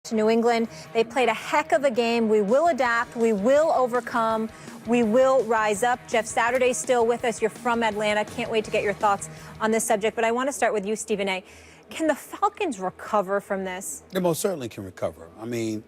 to New England. They played a heck of a game. We will adapt. We will overcome. We will rise up. Jeff Saturday's still with us. You're from Atlanta. Can't wait to get your thoughts on this subject. But I want to start with you, Stephen A. Can the Falcons recover from this? They most certainly can recover. I mean,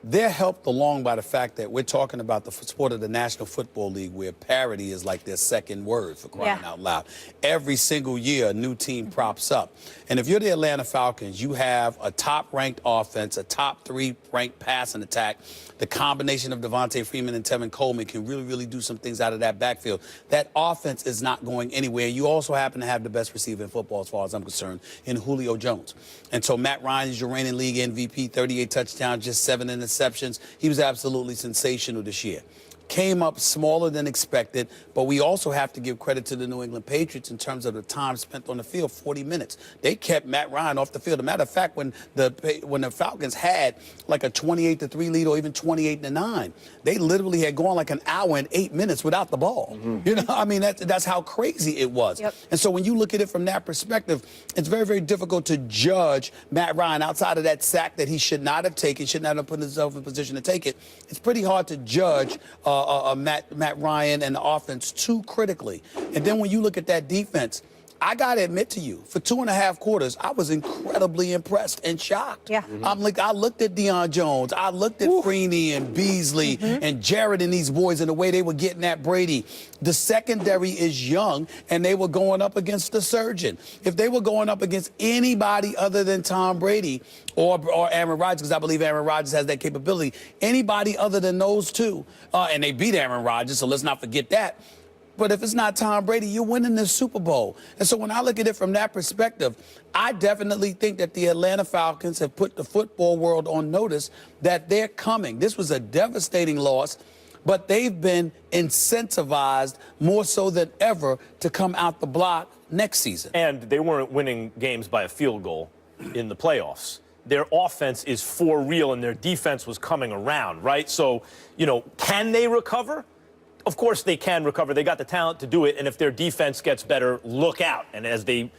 they're helped along by the fact that we're talking about the sport of the National Football League, where parity is like their second word, for crying out loud. Every single year, a new team props up. And if you're the Atlanta Falcons, you have a top-ranked offense, a top-3 ranked passing attack. The combination of Devontae Freeman and Tevin Coleman can really do some things out of that backfield. That offense is not going anywhere. You also happen to have the best receiver in football, as far as I'm concerned, in Julio Jones. And so Matt Ryan is your reigning league MVP, 38 touchdowns, just 7 interceptions. He was absolutely sensational this year. Came up smaller than expected, but we also have to give credit to the New England Patriots in terms of the time spent on the field, 40 minutes. They kept Matt Ryan off the field. As a matter of fact, when the Falcons had like a 28-3 lead or even 28-9, they literally had gone like an hour and 8 minutes without the ball. You know, I mean, that's how crazy it was. And so when you look at it from that perspective, it's very difficult to judge Matt Ryan outside of that sack that he should not have taken, should not have put himself in position to take it. It's pretty hard to judge Matt Ryan and the offense too critically. And then when you look at that defense, I got to admit to you, for 2.5 quarters, I was incredibly impressed and shocked. I'm like, I looked at Deion Jones, I looked at Freeney and Beasley and Jarrett and these boys and the way they were getting at Brady. The secondary is young, and they were going up against the surgeon. If they were going up against anybody other than Tom Brady or Aaron Rodgers, because I believe Aaron Rodgers has that capability, anybody other than those two, and they beat Aaron Rodgers, so let's not forget that. But if it's not Tom Brady, you're winning this Super Bowl. And so when I look at it from that perspective, I definitely think that the Atlanta Falcons have put the football world on notice that they're coming. This was a devastating loss, but they've been incentivized more so than ever to come out the block next season. And they weren't winning games by a field goal in the playoffs. Their offense is for real, and their defense was coming around, right? So, you know, can they recover? Of course they can recover. They got the talent to do it, and if their defense gets better, look out. And as they,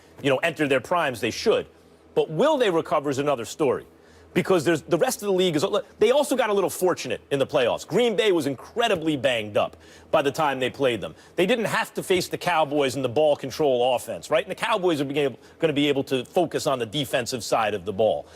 enter their primes, they should. But will they recover is another story, because the rest of the league they also got a little fortunate in the playoffs. Green Bay was incredibly banged up by the time they played them. They didn't have to face the Cowboys and the ball control offense, right? And the Cowboys are going to be able to focus on the defensive side of the ball.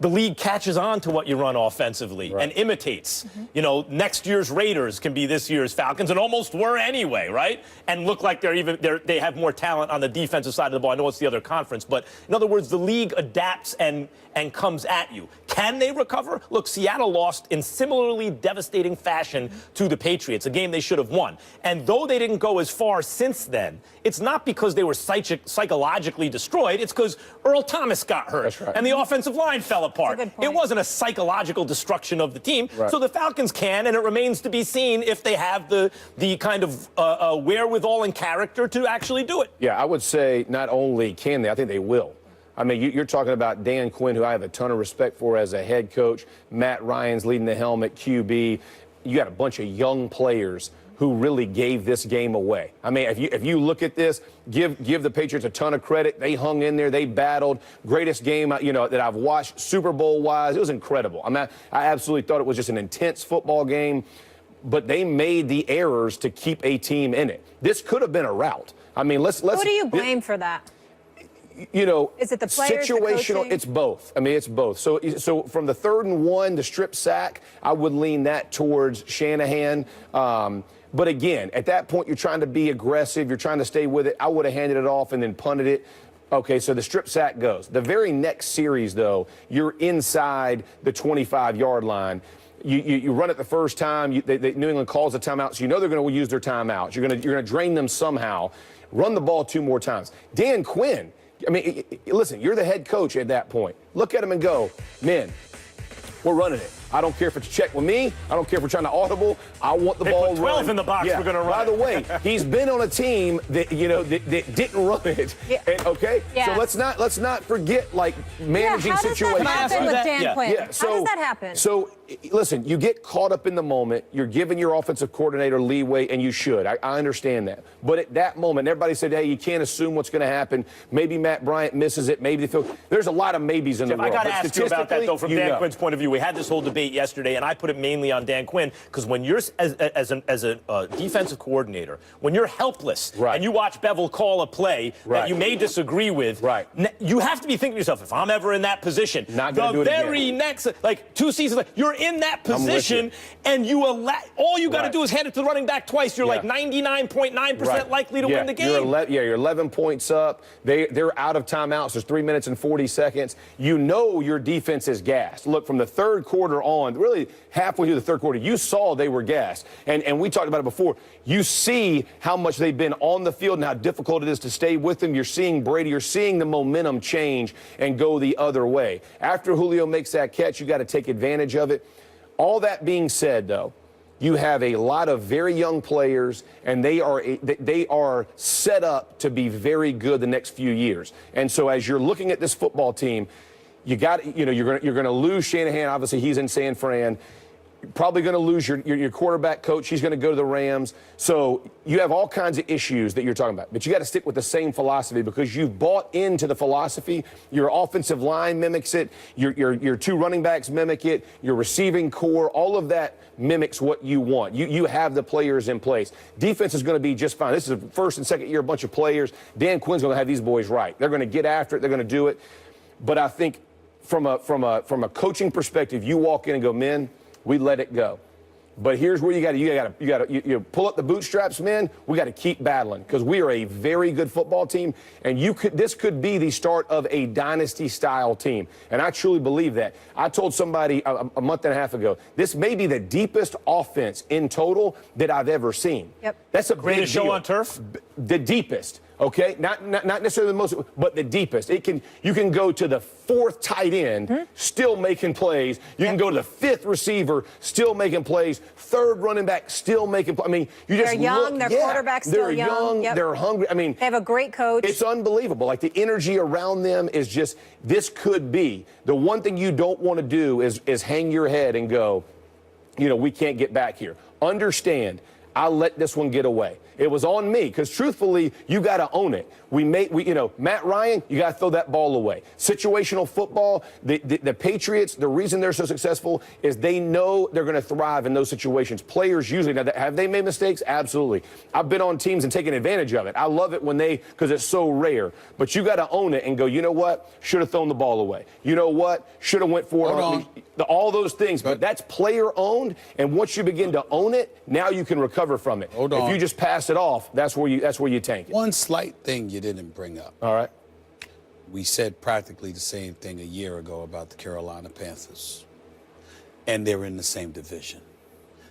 The league catches on to what you run offensively and imitates. Next year's Raiders can be this year's Falcons, and almost were anyway, right? And look like they have more talent on the defensive side of the ball. I know it's the other conference, but in other words, the league adapts and comes at you. Can they recover? Look, Seattle lost in similarly devastating fashion to the Patriots, a game they should have won. And though they didn't go as far since then, it's not because they were psychologically destroyed. It's because Earl Thomas got hurt and the offensive line fell apart. It wasn't a psychological destruction of the team. So the Falcons can, and it remains to be seen if they have the kind of wherewithal and character to actually do it. Yeah, I would say not only can they, I think they will. I mean, you're talking about Dan Quinn, who I have a ton of respect for as a head coach. Matt Ryan's leading the helm at QB. You got a bunch of young players who really gave this game away. I mean, if you look at this, give the Patriots a ton of credit. They hung in there. They battled. Greatest game, that I've watched Super Bowl-wise. It was incredible. I mean, I absolutely thought it was just an intense football game, but they made the errors to keep a team in it. This could have been a rout. I mean, let's. Who do you blame for that? Is it the players, situational? the it's both. I mean, it's both. So from the 3rd and 1, the strip sack, I would lean that towards Shanahan. But again, at that point, you're trying to be aggressive. You're trying to stay with it. I would have handed it off and then punted it. Okay, so the strip sack goes. The very next series, though, you're inside the 25-yard line. You run it the first time. New England calls a timeout, so you know they're going to use their timeouts. You're going to drain them somehow. Run the ball 2 more times. Dan Quinn. I mean, listen, you're the head coach at that point. Look at him and go, man, we're running it. I don't care if it's checked with me. I don't care if we're trying to audible. I want the ball put 12 run. in the box, we're going to run. By the way, he's been on a team that, you know, that didn't run it. Yeah. And, okay? Yeah. So let's not forget, like, managing how does situations. that happen with Dan Quinn? Yeah, so, how does that happen? So, listen, you get caught up in the moment. You're giving your offensive coordinator leeway, and you should. I understand that. But at that moment, everybody said, hey, you can't assume what's going to happen. Maybe Matt Bryant misses it. Maybe they feel there's a lot of maybes in the world. I got to ask you about that, though, from Dan Quinn's point of view. We had this whole debate yesterday, and I put it mainly on Dan Quinn, because when you're, as a defensive coordinator, when you're helpless and you watch Bevel call a play that you may disagree with, you have to be thinking to yourself, if I'm ever in that position, the very next, like 2 seasons, you're in that position, and all you got to do is hand it to the running back twice. You're like 99.9% likely to win the game. You're 11 points up. They're out of timeouts. There's 3 minutes and 40 seconds. You know your defense is gassed. Look, from the third quarter on, really halfway through the third quarter, you saw they were gassed. And we talked about it before. You see how much they've been on the field and how difficult it is to stay with them. You're seeing Brady. You're seeing the momentum change and go the other way. After Julio makes that catch, you got to take advantage of it. All that being said, though, you have a lot of very young players, and they are set up to be very good the next few years. And so, as you're looking at this football team, you're going to lose Shanahan. Obviously, he's in San Fran. You're probably going to lose your quarterback coach. He's going to go to the Rams. So you have all kinds of issues that you're talking about. But you got to stick with the same philosophy, because you've bought into the philosophy. Your offensive line mimics it. Your 2 running backs mimic it. Your receiving core, all of that mimics what you want. You have the players in place. Defense is going to be just fine. This is a first and second year, a bunch of players. Dan Quinn's going to have these boys right. They're going to get after it. They're going to do it. But I think from a coaching perspective, you walk in and go, men, we let it go. But here's where you got to pull up the bootstraps, men. We got to keep battling, because we are a very good football team, and this could be the start of a dynasty-style team. And I truly believe that. I told somebody a month and a half ago, this may be the deepest offense in total that I've ever seen. Yep. That's a greatest show on turf. The deepest. Okay, not necessarily the most, but the deepest. You can go to the 4th tight end, still making plays. You can go to the 5th receiver, still making plays. 3rd running back, still making plays. I mean, they're young. Their quarterback's still young. Yep. They're hungry. I mean, they have a great coach. It's unbelievable. Like, the energy around them is just. This could be the one thing you don't want to do is hang your head and go, we can't get back here. Understand, I let this one get away. It was on me, because truthfully, you got to own it. Matt Ryan, you got to throw that ball away. Situational football, the Patriots, the reason they're so successful is they know they're going to thrive in those situations. Players usually, now, have they made mistakes? Absolutely. I've been on teams and taken advantage of it. I love it because it's so rare. But you got to own it and go, you know what? Should have thrown the ball away. You know what? Should have went for it. All those things. But that's player owned, and once you begin to own it, now you can recover from it. If you just pass it off, that's where you tank it. One slight thing you didn't bring up. All right. We said practically the same thing a year ago about the Carolina Panthers, and they're in the same division.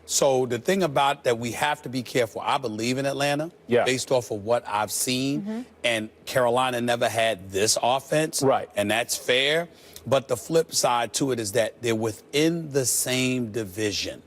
So the thing about that, we have to be careful. I believe in Atlanta, based off of what I've seen, and Carolina never had this offense, and that's fair. But the flip side to it is that they're within the same division.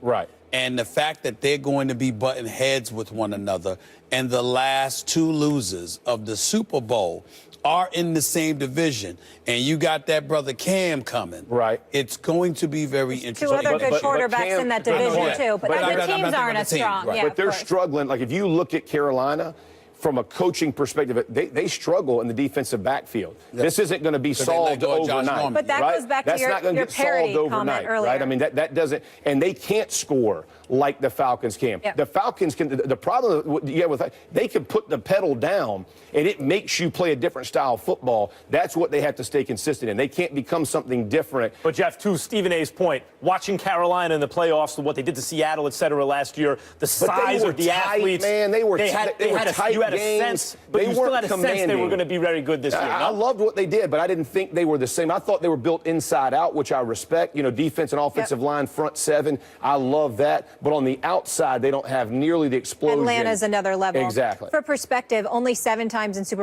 And the fact that they're going to be butting heads with one another, and the last 2 losers of the Super Bowl are in the same division, and you got that brother Cam coming. It's going to be very interesting. 2 other good quarterbacks in that division, too. But the teams aren't as strong. But they're struggling. Like, if you look at Carolina, from a coaching perspective, they struggle in the defensive backfield. This isn't going to be solved overnight. But that goes back to your parody comment earlier. I mean, that doesn't, and they can't score like the Falcons can. The Falcons can. The problem they can put the pedal down, and it makes you play a different style of football. That's what they have to stay consistent in. They can't become something different. But Jeff, to Stephen A's point, watching Carolina in the playoffs, what they did to Seattle, et cetera, last year, the size of the athletes, man, they were tight games. But you still had a sense they were going to be very good this year. I loved what they did, but I didn't think they were the same. I thought they were built inside out, which I respect. Defense and offensive line, front 7. I love that. But on the outside, they don't have nearly the explosion. Atlanta's another level. Exactly. For perspective, only 7 times in Super